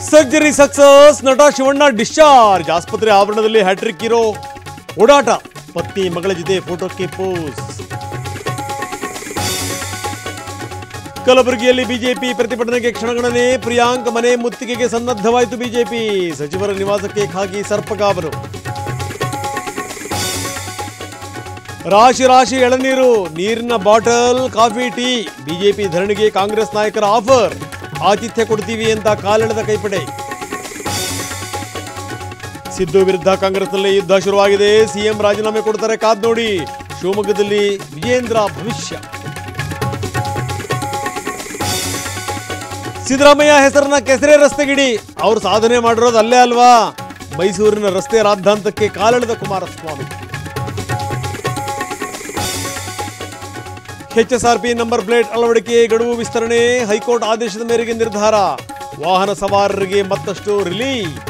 Surgery success. ನಟ Shivanna discharge. ಆಸ್ಪತ್ರೆ ಆವರಣದಲ್ಲಿ ಹ್ಯಾಟ್ರಿಕ್ ಹೀರೋ ಓಡಾಟ. ಪತ್ನಿ ಮಗಳ ಜೊತೆ ಫೋಟೋಕ್ಕೆ ಪೋಸ್. ಕಲಬುರಗಿಯಲ್ಲಿ ಬಿಜೆಪಿ ಪ್ರತಿಭಟನೆಗೆ ಕ್ಷಣಗಣನೆ. ಪ್ರಿಯಾಂಕ್ ಮನೆ ಮುತ್ತಿಗೆಗೆ ಸನ್ನದ್ಧವಾಯಿತು ಬಿಜೆಪಿ. ಸಚಿವರ ನಿವಾಸಕ್ಕೆ ಖಾಗಿ ಸರ್ಪಗಾವಲು. ರಾಶಿ ರಾಶಿ ಎಳನೀರು, ನೀರಿನ ಬಾಟಲ್, ಕಾಫಿ, ಟೀ. ಬಿಜೆಪಿ ಧರಣಿಗೆ ಕಾಂಗ್ರೆಸ್ ನಾಯಕರ ಆಫರ್. ಆತಿಥ್ಯ ಕೊಡ್ತೀವಿ ಅಂತ ಕಾಲೆಳೆದ ಕೈಪಡೆ. ಸಿದ್ದು ವಿರುದ್ಧ ಕಾಂಗ್ರೆಸ್ನಲ್ಲಿ ಯುದ್ಧ ಶುರುವಾಗಿದೆ. ಸಿಎಂ ರಾಜೀನಾಮೆ ಕೊಡ್ತಾರೆ, ಕಾದ್ ನೋಡಿ. ಶಿವಮೊಗ್ಗದಲ್ಲಿ ವಿಜೇಂದ್ರ ಭವಿಷ್ಯ. ಸಿದ್ದರಾಮಯ್ಯ ಹೆಸರನ್ನ ಕೆಸರೆ ರಸ್ತೆಗಿಡಿ. ಅವರು ಸಾಧನೆ ಮಾಡಿರೋದು ಅಲ್ಲೇ ಅಲ್ವಾ. ಮೈಸೂರಿನ ರಸ್ತೆ ರಾದ್ಧಾಂತಕ್ಕೆ ಕಾಲೆಳೆದ ಕುಮಾರಸ್ವಾಮಿ. HSRP ನಂಬರ್ ಪ್ಲೇಟ್ ಅಳವಡಿಕೆ ಗಡುವು ವಿಸ್ತರಣೆ. ಹೈಕೋರ್ಟ್ ಆದೇಶದ ಮೇರೆಗೆ ನಿರ್ಧಾರ. ವಾಹನ ಸವಾರರಿಗೆ ಮತ್ತಷ್ಟು ರಿಲೀಫ್.